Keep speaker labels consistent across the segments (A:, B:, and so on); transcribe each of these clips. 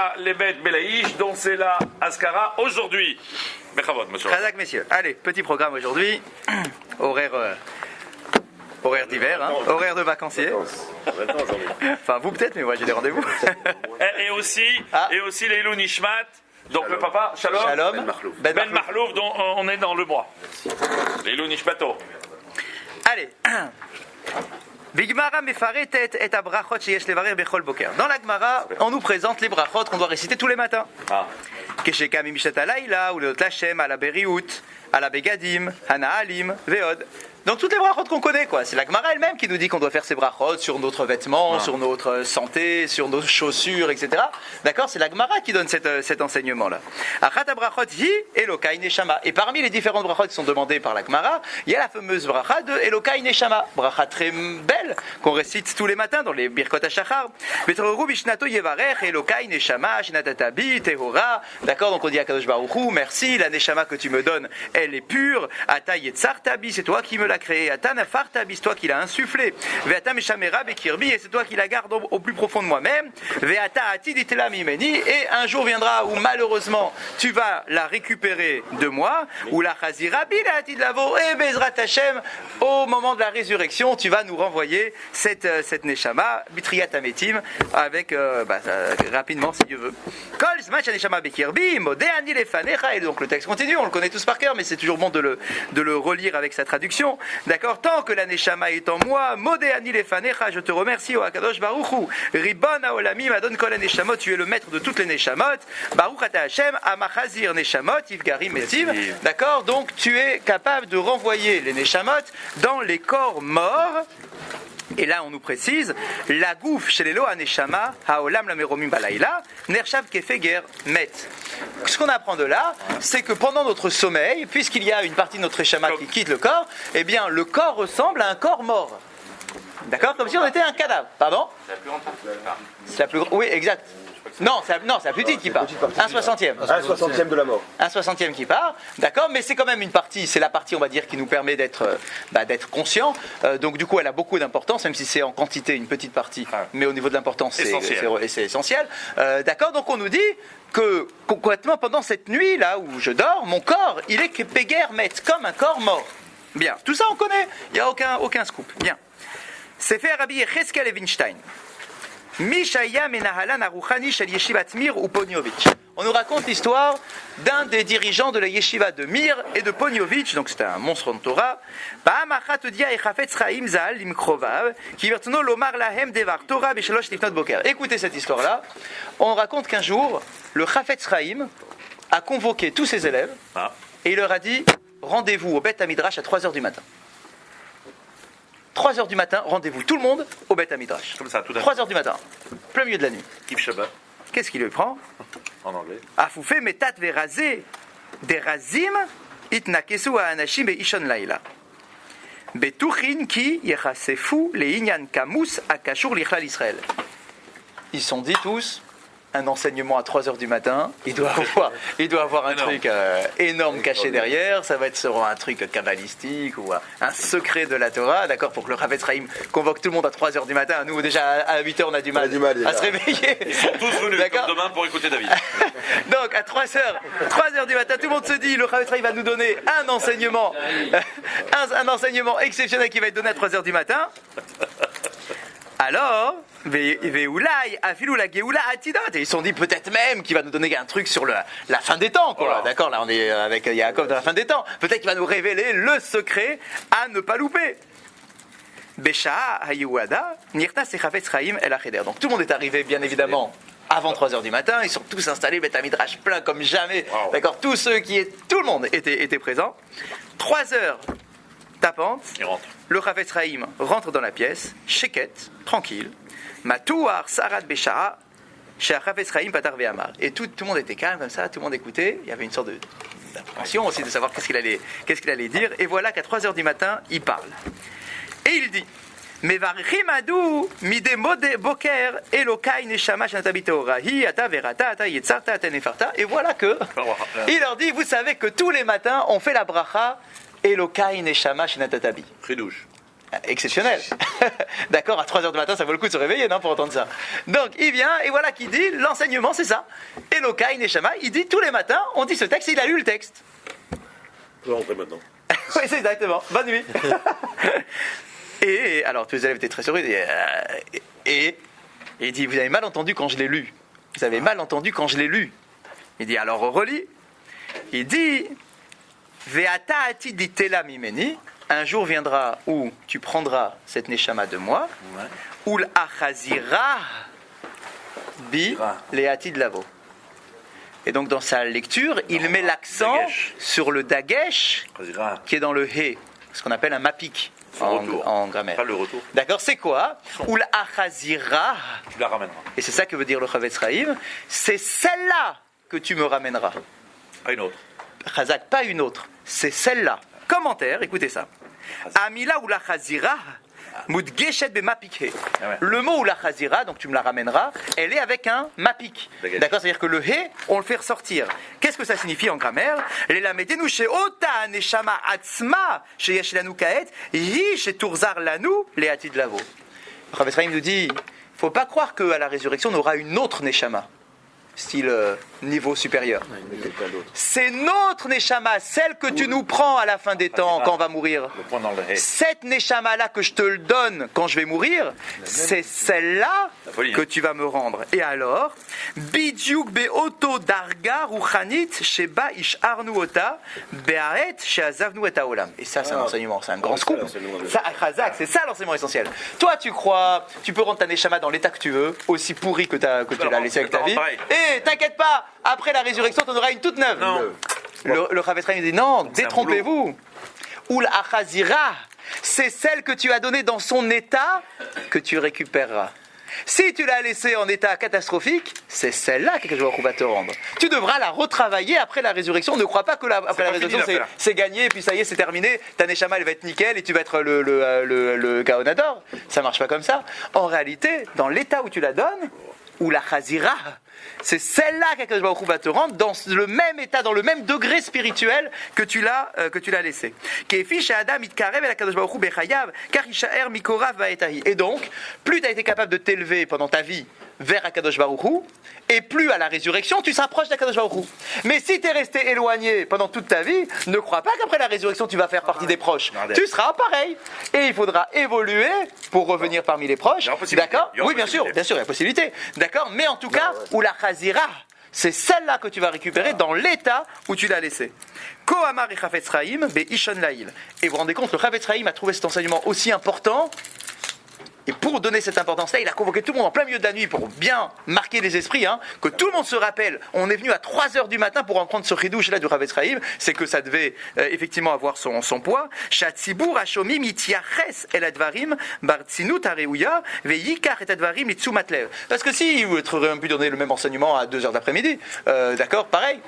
A: à l'Ebet Belaïch, dont c'est la Askara aujourd'hui. Bechavot, monsieur.
B: Khazak, messieurs. Allez, petit programme aujourd'hui. Horaire d'hiver, hein. Horaire de vacancier. Enfin, vous peut-être, mais moi j'ai des rendez-vous.
A: Et aussi Leilou Nishmat. Donc le papa, Shalom. Ben Mahlouf, dont on est dans le mois. Leilou Nishmato.
B: Allez. Vigmara mefaretet et abrachot sheyesh levarer bechol boker. Dans la Gemara, on nous présente les brachot qu'on doit réciter tous les matins. Kesheka mimishat alayla, ou le Lashem, ala beriut, ala begadim, hanaalim, veod. Donc toutes les brachot qu'on connaît, quoi. C'est la Gemara elle-même qui nous dit qu'on doit faire ces brachot sur notre vêtement, sur notre santé, sur nos chaussures, etc. D'accord? C'est la Gemara qui donne cet enseignement-là. Achat brachot hi Elokai neshama. Et parmi les différentes brachot qui sont demandées par la Gemara, il y a la fameuse bracha de Elokai neshama. Bracha très belle qu'on récite tous les matins dans les Birkot HaShachar. Vetroru bishnato yevarech Elokai neshama shinatatabi tehora. D'accord? Donc on dit à Kadosh Baruch Hu, merci, la neshama que tu me donnes, elle est pure. Ata yetzar tabi, c'est toi qui me l'as créé. Ata nafar tabi, c'est toi qui l'as insufflé. Ve'ata meshamera bekirbi, et c'est toi qui la garde au plus profond de moi-même. Ve'ata atid itela mimeni, et un jour viendra où malheureusement tu vas la récupérer de moi, ou la chazira bila atid lavo, et bezrat Hashem, au moment de la résurrection, tu vas nous renvoyer cette neshama, bitriyat ametim, avec rapidement si Dieu veut. Kol zman neshama bekirbi, modéani lefanecha, et donc le texte continue, on le connaît tous par cœur, mais c'est toujours bon de le relire avec sa traduction. D'accord? Tant que la neshama est en moi, modéani lefanecha, je te remercie, O Akadosh Baruch Hu, Ribon haolami madon kol neshamot, tu es le maître de toutes les neshamot, Baruch ata Hashem, amachazir neshamot, ifgarim etiv. D'accord? Donc tu es capable de renvoyer les neshamot dans les corps morts. Et là, on nous précise, la gouf chez les lo aneshama, haolam la meromim balayla, nershav kefeger met. Ce qu'on apprend de là, c'est que pendant notre sommeil, puisqu'il y a une partie de notre neshama qui quitte le corps, eh bien, le corps ressemble à un corps mort. D'accord? Comme si on était un cadavre. Pardon? C'est la plus grande. Oui, exact. Non, c'est la plus petite qui part. Un soixantième.
C: Un soixantième de la mort.
B: Un soixantième qui part, d'accord, mais c'est quand même une partie, c'est la partie, on va dire, qui nous permet d'être conscient. Donc du coup, elle a beaucoup d'importance, même si c'est en quantité une petite partie, mais au niveau de l'importance, c'est essentiel. D'accord, donc on nous dit que concrètement, pendant cette nuit là où je dors, mon corps, il est que péguer met, comme un corps mort. Bien, tout ça on connaît, il n'y a aucun scoop. Bien. C'est fait Rabbi Yecheskel Evinstein. Mishaya Menahalan Aruchani Shel Yeshivat Mir ou Poniovitch. On nous raconte l'histoire d'un des dirigeants de la yeshiva de Mir et de Poniovitch, donc c'était un monstre de Torah. Écoutez cette histoire-là. On raconte qu'un jour, le Chafetz Chaim a convoqué tous ses élèves et il leur a dit rendez-vous au Beth Midrash à 3h du matin. 3h du matin, rendez-vous tout le monde au Beth Midrash.
A: Comme ça, tout à
B: 3h du matin, plein milieu de la nuit.
A: Yves Shabbat.
B: Qu'est-ce qu'il lui prend?
A: En anglais.
B: Afoufé metat verazé derazim itnakesu anashim beishon laila. Betuchin ki yechasefu leinyan kamus akashur lichlal Israël. Ils sont dit tous un enseignement à 3h du matin, il doit avoir un truc énorme caché derrière, ça va être sur un truc kabbalistique ou un secret de la Torah, d'accord, pour que le Chafetz Chaim convoque tout le monde à 3h du matin. Nous déjà à 8h on a du mal à se réveiller.
A: Ils sont tous venus comme demain pour écouter David.
B: Donc à 3h du matin, tout le monde se dit, le Chafetz Chaim va nous donner un enseignement exceptionnel qui va être donné à 3h du matin. Alors, ils se sont dit peut-être même qu'il va nous donner un truc sur la fin des temps, quoi. Voilà. D'accord, là on est avec Yaakov dans la fin des temps. Peut-être qu'il va nous révéler le secret à ne pas louper. Donc tout le monde est arrivé, bien évidemment, avant 3h du matin. Ils sont tous installés, Beth Midrash plein comme jamais. Wow. D'accord, tout le monde était présent. 3h tapante, le Chafetz Chaim rentre dans la pièce, sheket, tranquille. Matouar Sarad Béchara, chez Chafetz Chaim Patar Ve'amar. Et tout le monde était calme comme ça, tout le monde écoutait. Il y avait une sorte d'appréhension aussi de savoir qu'est-ce qu'il allait dire. Et voilà qu'à 3h du matin, il parle. Et il dit Mevarchim adu mide mode boker Elokai neshama shantabite orahi ata verata ata yetzarta ata nefarta. Et voilà que il leur dit, vous savez que tous les matins on fait la bracha Elokai neshama shanatatabi.
A: Chidouche.
B: Exceptionnel. D'accord, à 3h du matin, ça vaut le coup de se réveiller, non, pour entendre ça. Donc, il vient, et voilà qui dit, l'enseignement, c'est ça. Elokai Neshama, il dit tous les matins, on dit ce texte, et il a lu le texte.
C: Je vais rentrer maintenant.
B: Oui, c'est exactement. Bonne nuit. Et alors, tous les élèves étaient très surpris. Et il dit, vous avez mal entendu quand je l'ai lu. Vous avez mal entendu quand je l'ai lu. Il dit, alors relis. Il dit, Ve'ata ati ditela mimeni. Un jour viendra où tu prendras cette neshama de moi. Ul achazira bi leati de lavo. Et donc dans sa lecture, il met l'accent sur le dagesh qui est dans le he, ce qu'on appelle un mapik en grammaire.
A: Pas le retour.
B: D'accord, c'est quoi? Ul achazira.
A: Tu la ramèneras.
B: Et c'est ça que veut dire le Chavetz Chaim. C'est celle-là que tu me ramèneras.
A: Pas une autre.
B: Chazak, pas une autre. C'est celle-là. Commentaire, écoutez ça. Amila ou la chazira, mudgeshet be mapik. Le mot ou la chazira, donc tu me la ramèneras, elle est avec un mapik. D'accord, c'est-à-dire que le he, on le fait ressortir. Qu'est-ce que ça signifie en grammaire? L'elamedenu she'ota neshama atzma sheyesh lanu kaet, hi she'turzar lanu le'atid lavo. Le Chavetz Chaim nous dit, faut pas croire qu'à la résurrection on aura une autre neshama. Style niveau supérieur. C'est notre neshama, celle que tu nous prends à la fin des temps quand on va mourir. Cette neshama-là que je te le donne quand je vais mourir, c'est celle-là que tu vas me rendre. Et alors, Bidiouk be'oto darga ruchanit sheba isharnu ota be'aret she'azavnu et haolam. Et ça, c'est un enseignement, c'est un grand scoop. Ça, Chazak, c'est ça l'enseignement essentiel. Toi, tu crois, tu peux rendre ta neshama dans l'état que tu veux, aussi pourri que tu l'as laissé avec ta vie. Et t'inquiète pas, après la résurrection, tu en auras une toute neuve.
A: Non.
B: Le Chavetz Chaim dit non, détrompez-vous. Oul achazira, c'est celle que tu as donnée dans son état que tu récupéreras. Si tu l'as laissée en état catastrophique, c'est celle-là que je va te rendre. Tu devras la retravailler après la résurrection. Ne crois pas que après la résurrection, c'est gagné, et puis ça y est, c'est terminé. Ta neshama, elle va être nickel, et tu vas être le Gaonador. Ça marche pas comme ça. En réalité, dans l'état où tu la donnes, ou la chazira, c'est celle-là qu'Akadosh Baruch Hu va te rendre dans le même état, dans le même degré spirituel que tu l'as laissé. Et donc, plus tu as été capable de t'élever pendant ta vie vers Akadosh Baruch Hu, et plus à la résurrection, tu s'approches d'Akadosh Baruch Hu. Mais si tu es resté éloigné pendant toute ta vie, ne crois pas qu'après la résurrection, tu vas faire partie des proches. Tu seras pareil. Et il faudra évoluer pour revenir parmi les proches. D'accord? Oui, bien sûr, il y a possibilité. D'accord? Mais en tout cas, ou la chazira, c'est celle-là que tu vas récupérer dans l'état où tu l'as laissé. Kohamar et Chavetz Chaim be Ishon Laïl. Et vous vous rendez compte, le Chavetz Chaim a trouvé cet enseignement aussi important. Et pour donner cette importance-là, il a convoqué tout le monde en plein milieu de la nuit pour bien marquer les esprits, que tout le monde se rappelle. On est venu à 3h du matin pour en prendre ce chidouche là du Chavetz Chaim, c'est que ça devait effectivement avoir son poids. Shatzibur Hashomim Ityaches El Advarim Bartzinut Areuya Veyikach Et Advarim Litzumat Lev. Parce que si vous auriez pu donner le même enseignement à 2h d'après-midi, d'accord, pareil.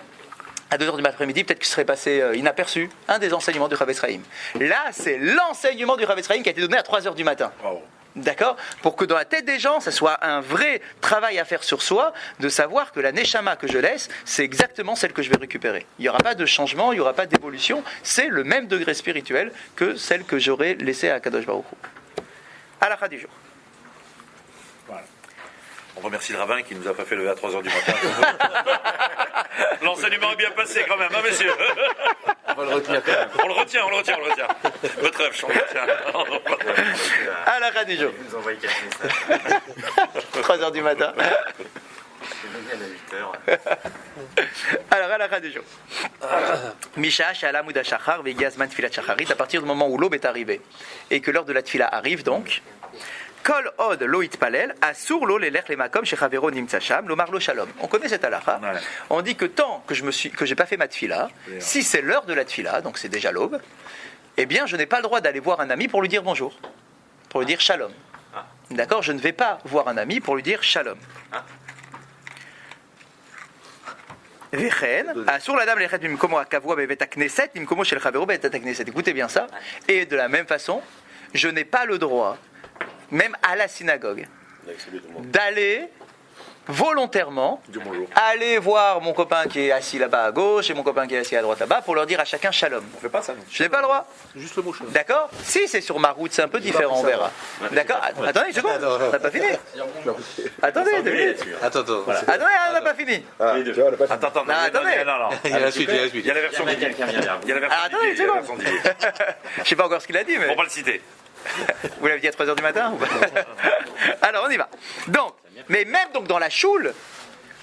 B: À 2h du matin-midi, peut-être qu'il serait passé inaperçu un des enseignements du Chavetz Chaim. Là, c'est l'enseignement du Chavetz Chaim qui a été donné à 3h du matin. Wow. D'accord? Pour que dans la tête des gens, ça soit un vrai travail à faire sur soi, de savoir que la neshama que je laisse, c'est exactement celle que je vais récupérer. Il n'y aura pas de changement, il n'y aura pas d'évolution. C'est le même degré spirituel que celle que j'aurais laissée à Kadosh Baruch Hu. Halakha du jour.
A: Voilà. On remercie le rabbin qui ne nous a pas fait lever à 3h du matin. L'enseignement est bien passé quand même, messieurs.
C: On va le retenir quand même.
A: On le retient. Votre rêve, on le retient.
B: Halakha du jour.
C: Vous envoyez quelques messages.
B: 3h du matin.
C: À 8h.
B: Alors, halakha du jour. Misha, Shala, Mouda, Shachar, Vegiazman, Tfilat, Shacharit, à partir du moment où l'aube est arrivée, et que l'heure de la Tfila arrive donc, Kol od lo itpalel, asur lo lelech lemakom shechavero nimtza sham, lomar lo shalom. On connaît cette halakha. Ouais. On dit que tant que j'ai pas fait ma tfila, si c'est l'heure de la tfila, donc c'est déjà l'aube, eh bien je n'ai pas le droit d'aller voir un ami pour lui dire bonjour, pour lui dire shalom. D'accord? Je ne vais pas voir un ami pour lui dire shalom. Écoutez bien ça. Et de la même façon, je n'ai pas le droit, même à la synagogue, d'aller volontairement
C: bonjour.
B: aller voir mon copain qui est assis là-bas à gauche et mon copain qui est assis à droite là-bas pour leur dire à chacun shalom.
C: On fait pas ça, non.
B: Je n'ai pas le droit.
C: Juste le mot shalom.
B: D'accord? Si c'est sur ma route, c'est un peu différent, on verra. D'accord? Attendez une seconde, on n'a pas fini. Attendez, 2 minutes.
D: Attends.
B: Attendez, on n'a pas fini.
A: Attends,
B: Non, attendez.
A: non.
D: Il y a la suite.
A: Il y a la version Didier. Il y a la version
B: Ah, attendez une
A: Didier, il y a la
B: seconde.
A: version Didier.
B: Je sais pas encore ce qu'il a dit, mais
A: Pour pas le citer.
B: vous l'avez dit à 3h du matin ou pas? Alors, on y va. Donc, mais même donc dans la choule,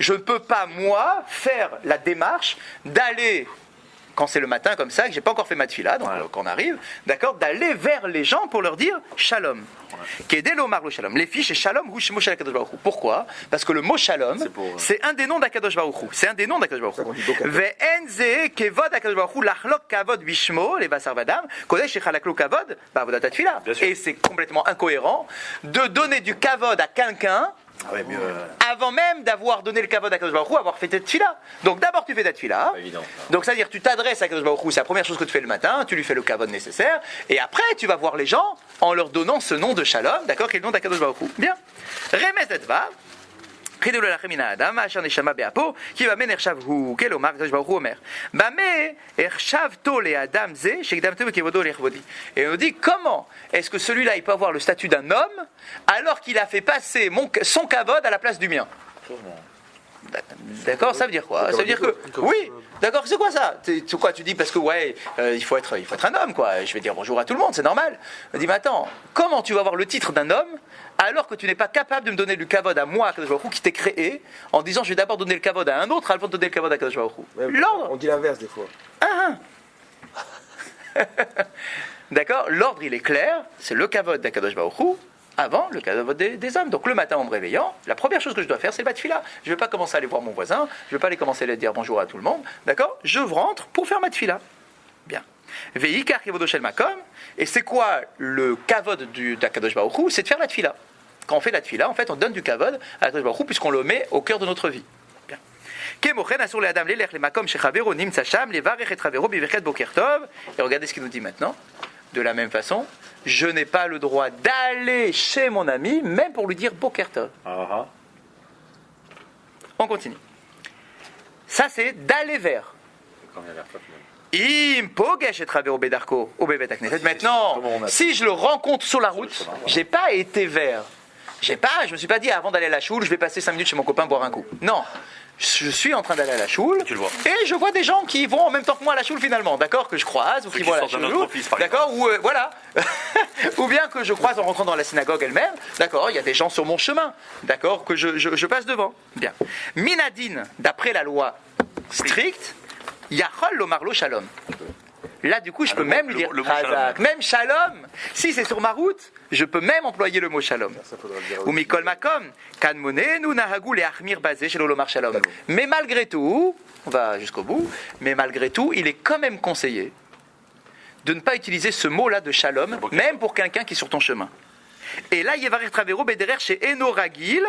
B: je ne peux pas, moi, faire la démarche d'aller, quand c'est le matin comme ça, que j'ai pas encore fait ma tefila, donc quand on arrive, d'accord, d'aller vers les gens pour leur dire shalom. Kedel omar lo shalom. Les fiches, shalom hu shemo shel HaKadosh Baruch Hu. Pourquoi? Parce que le mot shalom, c'est un des noms d'Akadosh Baruch Hu. C'est un des noms d'Akadosh Baruch Hu. Ve'en ze kevod HaKadosh Baruch Hu lachlok kavod bishmo les basar vadam kodesh echalaklo kavod ba'avodat tefila. Et c'est complètement incohérent de donner du kavod à quelqu'un avant même d'avoir donné le kavod à Kadosh Baruch Hu, avoir fait ta tefila. Donc d'abord tu fais ta tefila. Donc c'est-à-dire tu t'adresses à Kadosh Baruch Hu, c'est la première chose que tu fais le matin, tu lui fais le kavod nécessaire, et après tu vas voir les gens en leur donnant ce nom de shalom, d'accord, qui est le nom d'Akadosh Baruch Hu. Bien. Remes etva. חידלו לכם מן האדם, אשר נשמה באפו, כי במה נחשב הוא, כלומר, הקדוש ברוך הוא אומר, במה החשבתו לאדם זה, שהקדמתו בכבודו לכבודי. Et on nous dit, comment est-ce que celui-là, il peut avoir le statut d'un homme, alors qu'il a fait passer son kavod à la place du mien? D'accord, ça veut dire quoi? Ça veut dire que, oui, d'accord, c'est quoi ça? C'est quoi, tu dis parce que, ouais, il faut être un homme, quoi. Je vais dire bonjour à tout le monde, c'est normal. Je me dis, mais attends, comment tu vas avoir le titre d'un homme alors que tu n'es pas capable de me donner le kavod à moi, à Kadosh Baruch Hu, qui t'ai créé, en disant je vais d'abord donner le kavod à un autre avant de donner le kavod à Kadosh Baruch Hu. L'ordre.
E: On dit l'inverse des fois.
B: D'accord, l'ordre il est clair, c'est le kavod d'Akadosh Baruch Hu avant le kavod des hommes. Donc le matin en me réveillant, la première chose que je dois faire c'est le tefila. Je ne vais pas commencer à aller voir mon voisin, je ne vais pas aller commencer à aller dire bonjour à tout le monde, d'accord? Je rentre pour faire ma tefila. Bien. Veikar kevodo shel makom. Et c'est quoi le kavod d'Akadosh Baruch Hu? C'est de faire la tefila. Quand on fait la tefila, en fait, on donne du kavod à Akadosh Baruch Hu puisqu'on le met au cœur de notre vie. Bien. Kemochen asur le'adam lelech lemakom shechavero nimtza sham levarech et chavero bivechet boker tov. Et regardez ce qu'il nous dit maintenant. De la même façon, je n'ai pas le droit d'aller chez mon ami, même pour lui dire boker tov. On continue. Ça, c'est d'aller vers. Maintenant, si je le rencontre sur la route, j'ai pas été vers. Je me suis pas dit avant d'aller à la choule, je vais passer 5 minutes chez mon copain boire un coup. Non. Je suis en train d'aller à la choule et je vois des gens qui vont en même temps que moi à la choule finalement, d'accord, que je croise ou qui vont à la choule, d'accord, ou voilà, ou bien que je croise en rentrant dans la synagogue elle-même, d'accord, il y a des gens sur mon chemin, d'accord, que je passe devant. Bien. Minadine, d'après la loi stricte, Yachol lomar lo shalom. Là, du coup, je peux même lui dire Hazak. Même shalom. Si c'est sur ma route, je peux même employer le mot shalom. Ou mikol makom. Kan monenu nahagu leachmir basé chez l'olomar shalom. Mais malgré tout, on va jusqu'au bout, mais malgré tout, il est quand même conseillé de ne pas utiliser ce mot-là de shalom, même pour quelqu'un qui est sur ton chemin. Et là, Yevarer Travero Bederer chez Enoragil,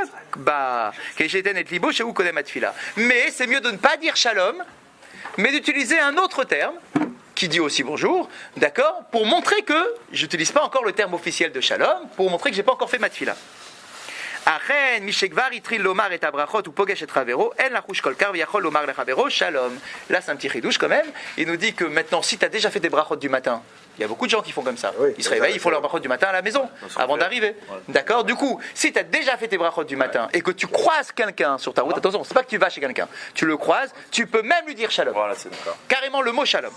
B: mais c'est mieux de ne pas dire shalom, mais d'utiliser un autre terme qui dit aussi bonjour, d'accord, pour montrer que j'utilise pas encore le terme officiel de shalom, pour montrer que j'ai pas encore fait ma tefila. Achen mishekvar itril lomar et abrachot ou pogesh et travero en lachush kolkar viachol lomar lechavero shalom. Là, c'est un petit chidouche quand même. Il nous dit que maintenant, si tu as déjà fait des brachot du matin, il y a beaucoup de gens qui font comme ça.
E: Oui,
B: ils se réveillent, ils font leur brachot du matin à la maison, avant d'arriver. D'accord? Du coup, si tu as déjà fait tes brachot du matin et que tu croises quelqu'un sur ta route, attention, c'est pas que tu vas chez quelqu'un, tu le croises, tu peux même lui dire shalom.
A: Voilà, c'est d'accord.
B: Carrément le mot shalom.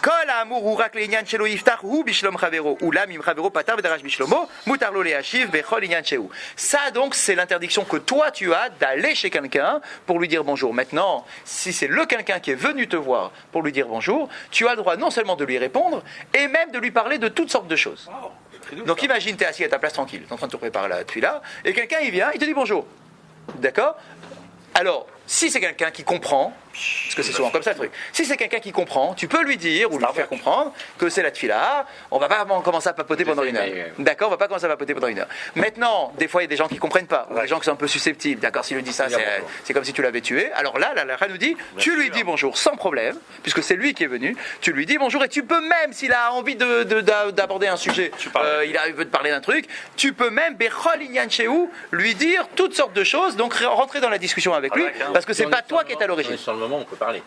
B: Kol ha'amur hu rak le'inyan shelo yiftach hu bishlom chavero ulam im chavero patar v'darash bishlomo mutar lo le'ashiv bechol inyan shehu. Ça donc c'est l'interdiction que toi tu as d'aller chez quelqu'un pour lui dire bonjour. Maintenant, si c'est le quelqu'un qui est venu te voir pour lui dire bonjour, tu as le droit non seulement de lui répondre et même de lui parler de toutes sortes de choses. Donc imagine, tu es assis à ta place tranquille, tu es en train de te préparer la tefila, et quelqu'un il vient, il te dit bonjour. D'accord? Alors, si c'est quelqu'un qui comprend, Parce que c'est souvent comme ça le truc. Si c'est quelqu'un qui comprend, tu peux lui dire ou lui faire comprendre que c'est la tefila. On va pas commencer à papoter pendant une heure. D'accord, on va pas commencer à papoter pendant une heure. Maintenant, des fois il y a des gens qui comprennent pas, ou des gens qui sont un peu susceptibles. D'accord, s'il lui dit ça, c'est comme si tu l'avais tué. Alors là, la Lacha nous dit, tu lui dis bonjour sans problème, puisque c'est lui qui est venu. Tu lui dis bonjour et tu peux même, s'il a envie d'aborder un sujet, il veut te parler d'un truc, tu peux même Bechol Inyan Shehu lui dire toutes sortes de choses. Donc rentrer dans la discussion avec lui, parce que c'est pas toi qui es à l'origine.
C: Sur le moment, on peut parler.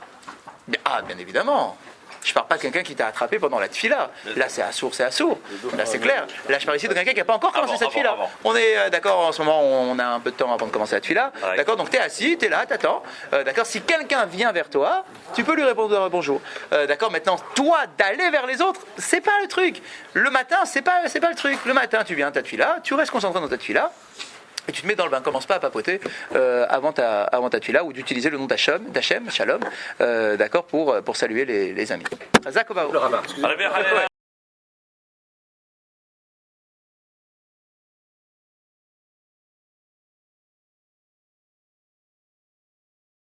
B: Ah, bien évidemment. Je parle pas de quelqu'un qui t'a attrapé pendant la tefila. Là, c'est assourd, c'est assourd. Là, c'est clair. Là, je parle ici de quelqu'un qui n'a pas encore commencé cette tefila. On est d'accord, en ce moment, on a un peu de temps avant de commencer la tefila. D'accord, donc tu es assis, tu es là, t'attends. D'accord, si quelqu'un vient vers toi, tu peux lui répondre bonjour. D'accord, maintenant, toi, d'aller vers les autres, c'est pas le truc. Le matin, c'est pas le truc. Le matin, tu viens à ta tefila, tu restes concentré dans ta tefila. Et tu te mets dans le bain, commence pas à papoter avant ta tefila ou d'utiliser le nom d'Hachem, Shalom, d'accord, pour saluer les amis. Zakobao.